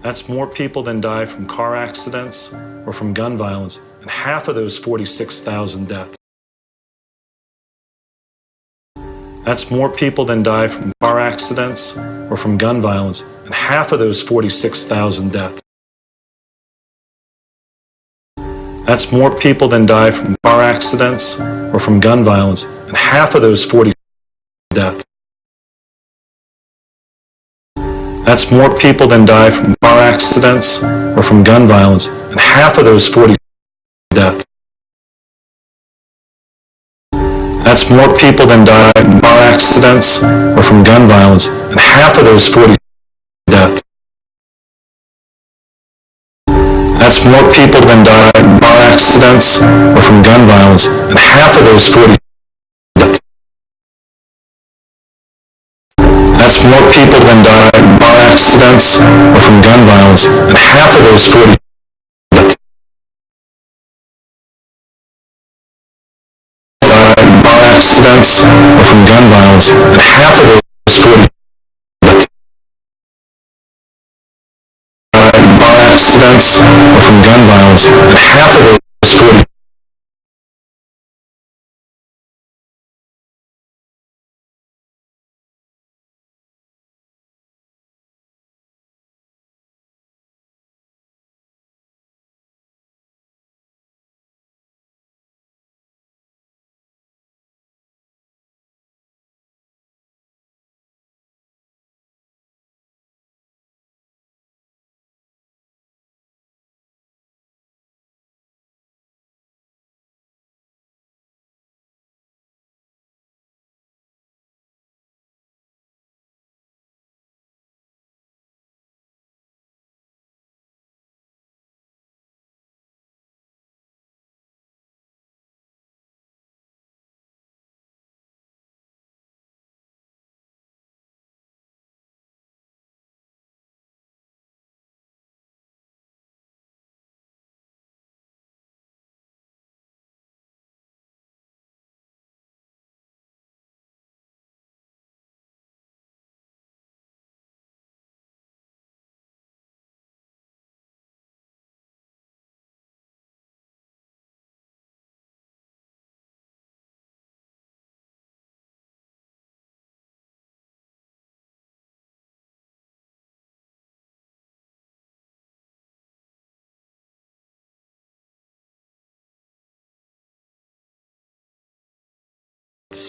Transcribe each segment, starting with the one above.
That's more people than die from car accidents or from gun violence, and half of those 46,000 deaths. That's more people than die from car accidents or from gun violence, and half of those 46,000 deaths. That's more people than die from car accidents or from gun violence, and half of those 40 deaths. That's more people than die from car accidents or from gun violence, and half of those 40 deaths. That's more people than die from car accidents or from gun violence, and half of those 40 deaths. That's more people than die from car accidents or from gun violence, and half of those 40 deaths. That's more people than die from car accidents or from gun violence, and half of those 40 deaths. Die from car accidents or from gun violence, and half of those 40 deaths. Die from car accidents or from gun violence, and half of those 40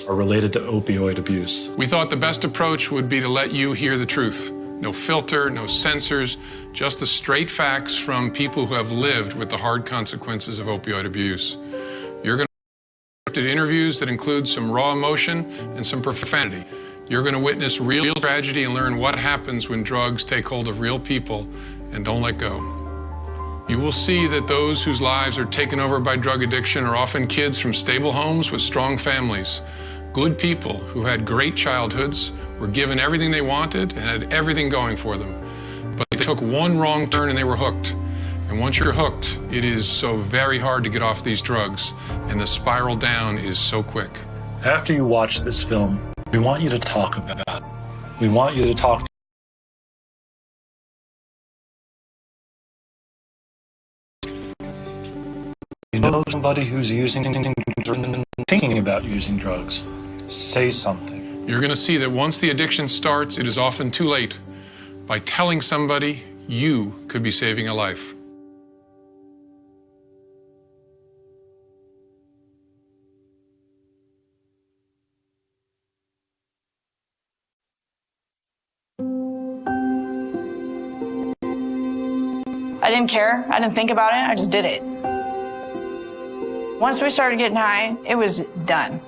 are related to opioid abuse. We thought the best approach would be to let you hear the truth. No filter, no censors, just the straight facts from people who have lived with the hard consequences of opioid abuse. You're going to interviews that include some raw emotion and some profanity. You're going to witness real tragedy and learn what happens when drugs take hold of real people and don't let go. You will see that those whose lives are taken over by drug addiction are often kids from stable homes with strong families. Good people who had great childhoods, were given everything they wanted, and had everything going for them. But they took one wrong turn and they were hooked. And once you're hooked, it is so very hard to get off these drugs, and the spiral down is so quick. After you watch this film, we want you to talk about it. We want you to talk. You know somebody who's using drugs, thinking about using drugs. Say something. You're going to see that once the addiction starts, it is often too late. By telling somebody, you could be saving a life. I didn't care. I didn't think about it. I just did it. Once we started getting high, it was done.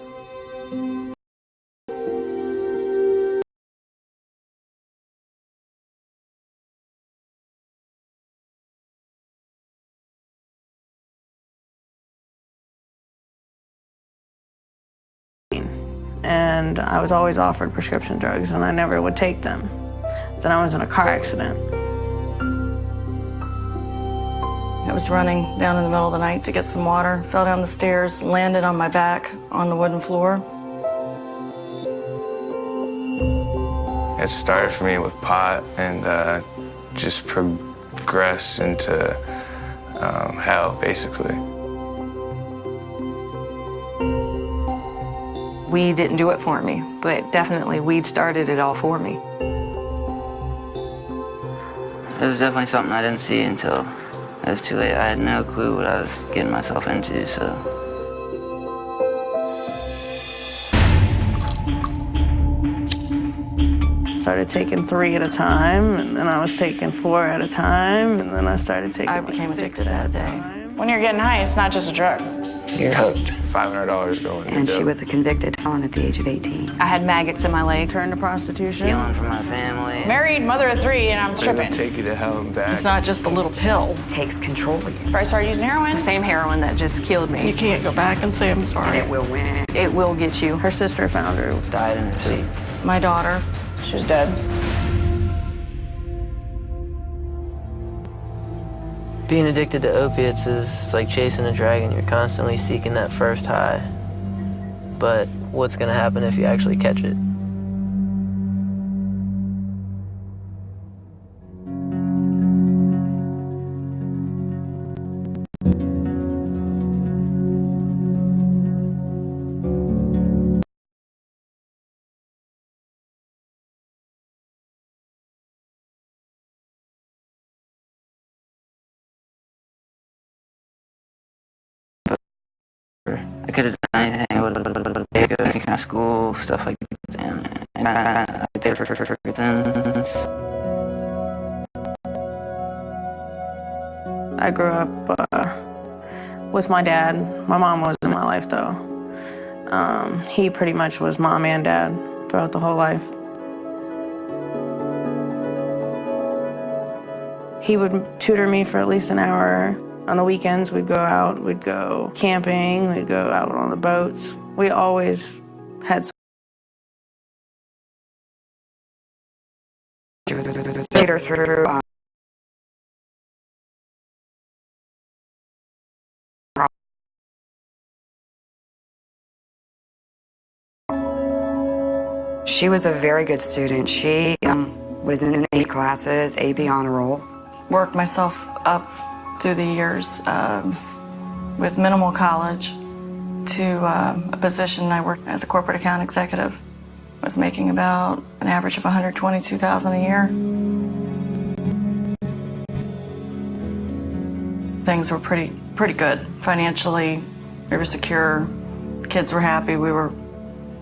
And I was always offered prescription drugs, and I never would take them. Then I was in a car accident. I was running down in the middle of the night to get some water, fell down the stairs, landed on my back on the wooden floor. It started for me with pot and just progress into hell, basically. Weed didn't do it for me, but definitely weed started it all for me. It was definitely something I didn't see until it was too late. I had no clue what I was getting myself into, so. Started taking 3 at a time, and then I was taking 4 at a time, and then I started taking I like became 6 addicted at a that day. time. When you're getting high, it's not just a drug. You're hooked. $500 going And she was a convicted felon at the age of 18. I had maggots in my leg. Turned to prostitution. Stealing from my family. Married, mother of 3, and I'm They're gonna stripping. take you to hell and back. It's not just a little pill. Takes control of you. I started using heroin. The same heroin that just killed You me. can't go back and say I'm And sorry. it will win. It will get you. Her sister found her. Died in her sleep. My daughter, She was dead. Being addicted to opiates is like chasing a dragon. You're constantly seeking that first high. But what's gonna happen if you actually catch it? I could have done anything. I would have paid any kind of school, stuff like that. And I paid for things. I grew up with my dad. My mom was in my life, though. He pretty much was mom and dad throughout the whole life. He would tutor me for at least an hour. On the weekends, we'd go out, we'd go camping, we'd go out on the boats. We always had Later through she was a very good student. She was in 8 classes, AB honor roll. worked myself up through the years with minimal college to a position. I worked as a corporate account executive. I was making about an average of $122,000 a year. Things were pretty good financially. We were secure. Kids were happy. We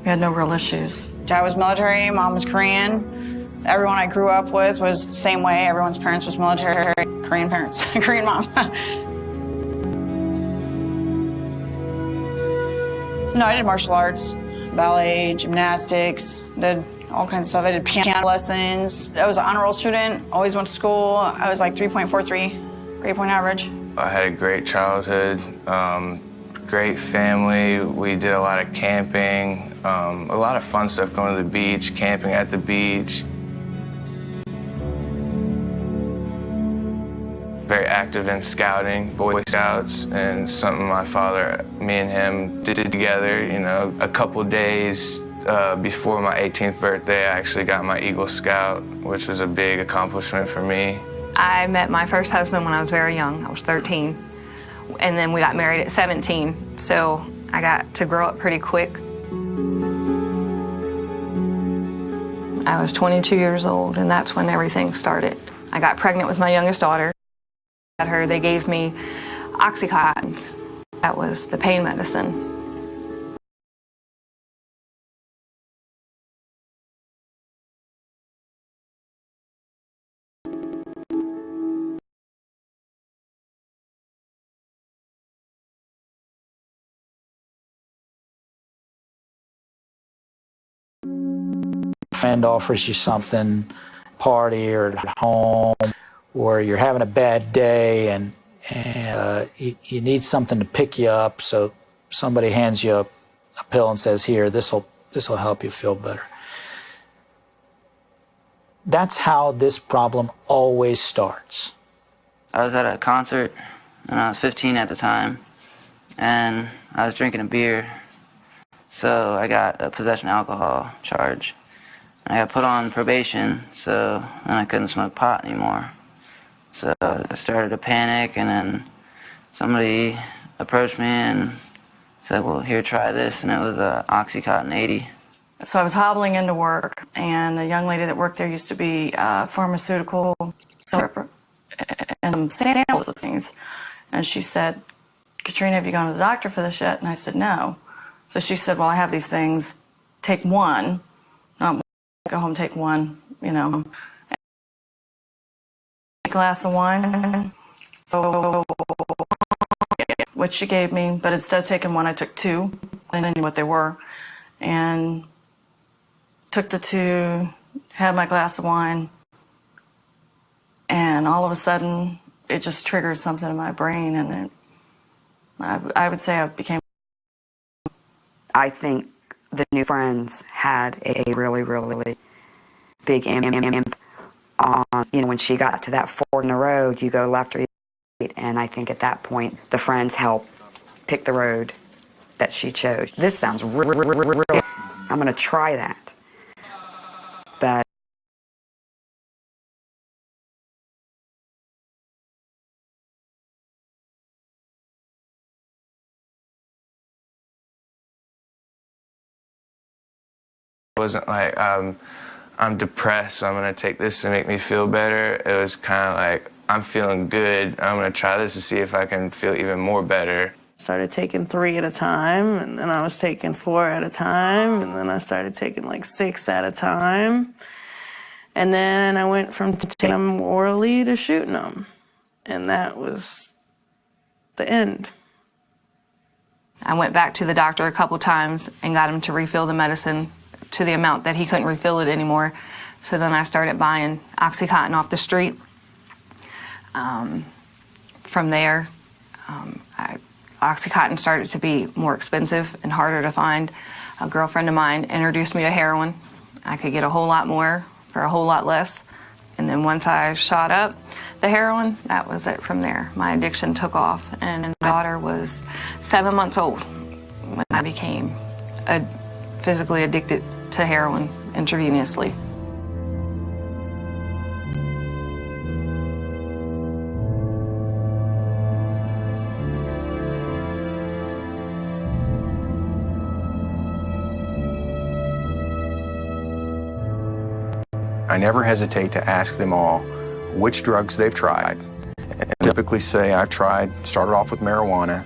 had no real issues. Dad was military, mom was Korean. Everyone I grew up with was the same way. Everyone's parents was military, Korean parents, Korean mom. No, I did martial arts, ballet, gymnastics, did all kinds of stuff. I did piano lessons. I was an honor roll student, always went to school. I was like 3.43, grade point average. I had a great childhood, great family. We did a lot of camping, a lot of fun stuff, going to the beach, camping at the beach. Very active in scouting, Boy Scouts, and something my father, me and him did together, you know. A couple days before my 18th birthday, I actually got my Eagle Scout, which was a big accomplishment for me. I met my first husband when I was very young. I was 13. And then we got married at 17. So I got to grow up pretty quick. I was 22 years old, and that's when everything started. I got pregnant with my youngest daughter. At her, they gave me Oxycontin. That was the pain medicine. Friend offers you something, party or at home, or you're having a bad day and you need something to pick you up, so somebody hands you a pill and says, here, this'll help you feel better. That's how this problem always starts. I was at a concert, and I was 15 at the time, and I was drinking a beer, so I got a possession alcohol charge. I got put on probation, so then I couldn't smoke pot anymore. So I started to panic, and then somebody approached me and said, well, here, try this, and it was Oxycontin 80. So I was hobbling into work, and a young lady that worked there used to be pharmaceutical and sales of things. And she said, Katrina, have you gone to the doctor for this yet? And I said, no. So she said, well, I have these things. Take one. Not go home, take one, you know. A glass of wine. So, which she gave me, but instead of taking one, I took two. I didn't know what they were. And took the two, had my glass of wine, and all of a sudden, it just triggered something in my brain, and I would say I became... I think the new friends had a really, really big impact on, when she got to that fork in the road, you go left or right, and I think at that point, the friends helped pick the road that she chose. This sounds really, I'm going to try that. But It wasn't like I'm depressed, so I'm gonna take this to make me feel better. It was kind of like, I'm feeling good, I'm gonna try this to see if I can feel even more better. Started taking 3 at a time, and then I was taking 4 at a time, and then I started taking like 6 at a time. And then I went from taking them orally to shooting them. And that was the end. I went back to the doctor a couple times and got him to refill the medicine to the amount that he couldn't refill it anymore. So then I started buying Oxycontin off the street. From there, Oxycontin started to be more expensive and harder to find. A girlfriend of mine introduced me to heroin. I could get a whole lot more for a whole lot less. And then once I shot up the heroin, that was it from there. My addiction took off, and my daughter was 7 months old when I became physically addicted to heroin intravenously. I never hesitate to ask them all which drugs they've tried. And typically say, I've started off with marijuana,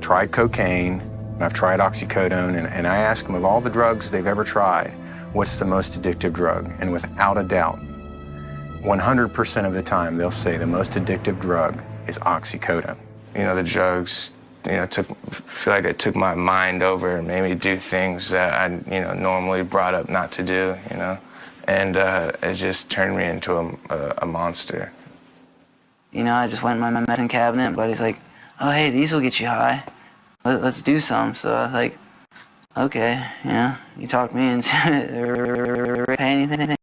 tried cocaine, and I've tried oxycodone, and I ask them of all the drugs they've ever tried, what's the most addictive drug? And without a doubt, 100% of the time, they'll say the most addictive drug is oxycodone. You know, the drugs, feel like it took my mind over and made me do things that I, normally brought up not to do, And it just turned me into a monster. I just went in my medicine cabinet, but he's like, oh, hey, these will get you high. Let's do some. So I was like, okay, you talked me into pay anything.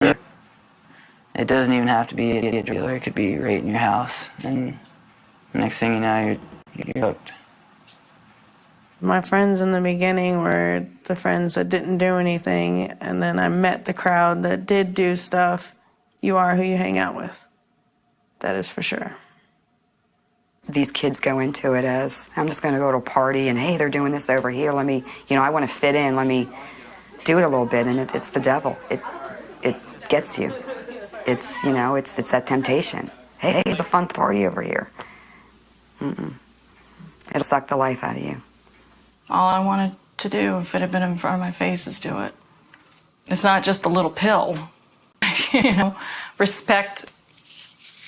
It doesn't even have to be a dealer. It could be right in your house. And next thing you know, you're hooked. My friends in the beginning were the friends that didn't do anything, and then I met the crowd that did do stuff. You are who you hang out with. That is for sure. these kids go into it as, I'm just going to go to a party and, hey, they're doing this over here. Let me, I want to fit in. Let me do it a little bit. And it's the devil. It gets you. It's, it's that temptation. Hey, it's a fun party over here. It'll suck the life out of you. All I wanted to do, if it had been in front of my face, is do it. It's not just a little pill. Respect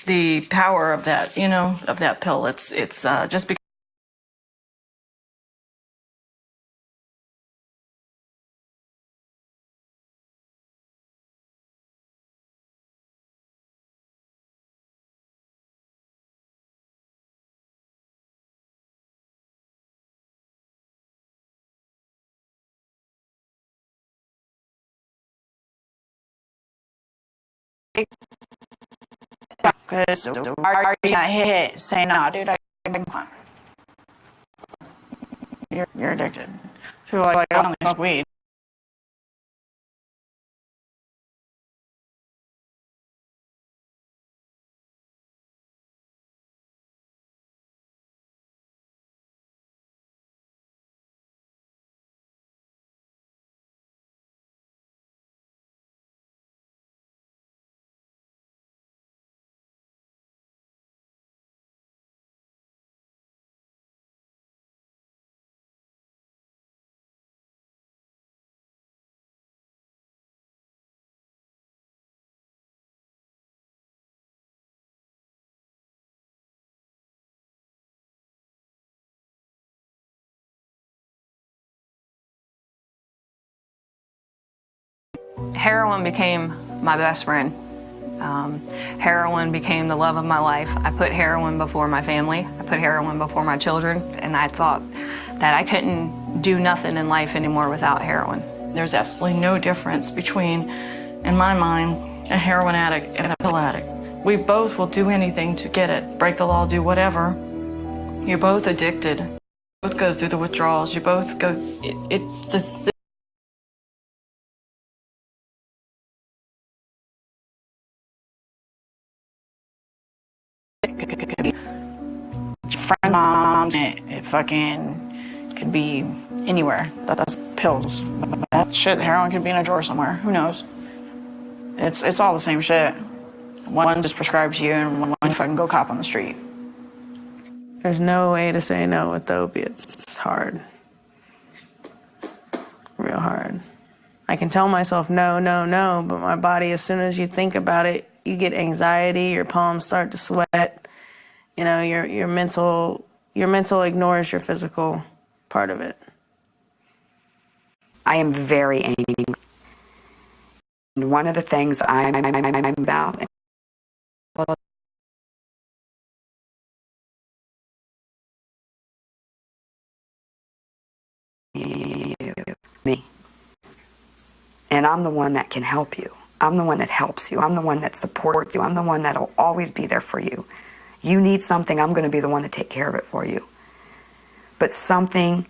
the power of that, of that pill. It's just because. Because why are you not hit? Say no, dude. You're addicted. People are like, I only smoke weed. Heroin became my best friend. Heroin became the love of my life. I put heroin before my family. I put heroin before my children, and I thought that I couldn't do nothing in life anymore without heroin. There's absolutely no difference between, in my mind, a heroin addict and a pill addict. We both will do anything to get it, break the law, do whatever. You're both addicted. You both go through the withdrawals. You both go, it's the friend, moms, it fucking could be anywhere. That's pills. That shit, heroin could be in a drawer somewhere. Who knows? It's all the same shit. One just prescribed to you, and one fucking go cop on the street. There's no way to say no with the opiates. It's hard. Real hard. I can tell myself no, no, no, but my body, as soon as you think about it, you get anxiety, your palms start to sweat. You know, your mental ignores your physical part of it. I am very angry. And one of the things I'm about me. And I'm the one that can help you. I'm the one that helps you. I'm the one that supports you. I'm the one that'll always be there for you. You need something, I'm going to be the one to take care of it for you. But something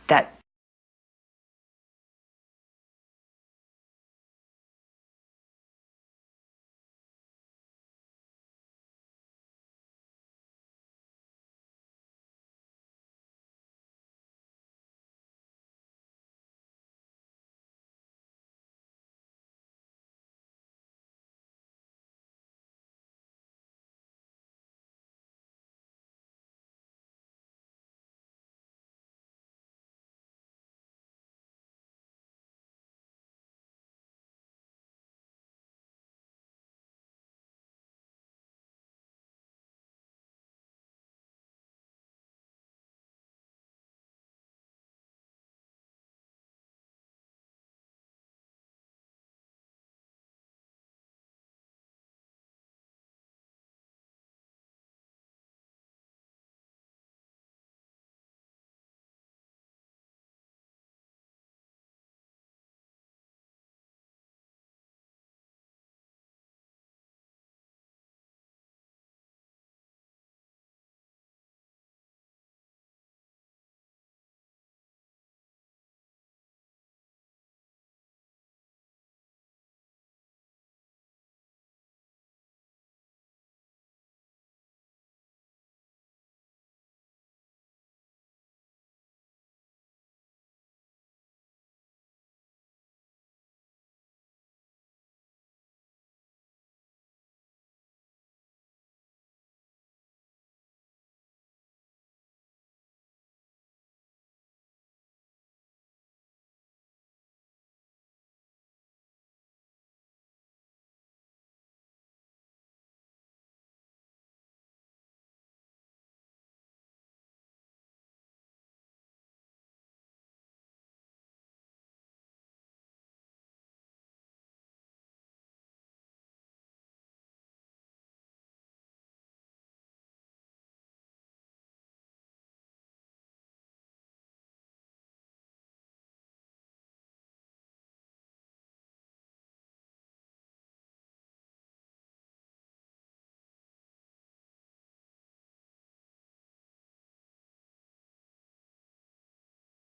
that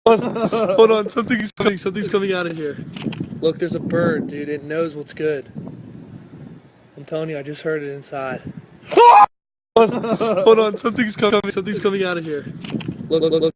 Hold on, something's coming out of here. Look, there's a bird, dude. It knows what's good. I'm telling you, I just heard it inside. Hold on, something's coming out of here. Look.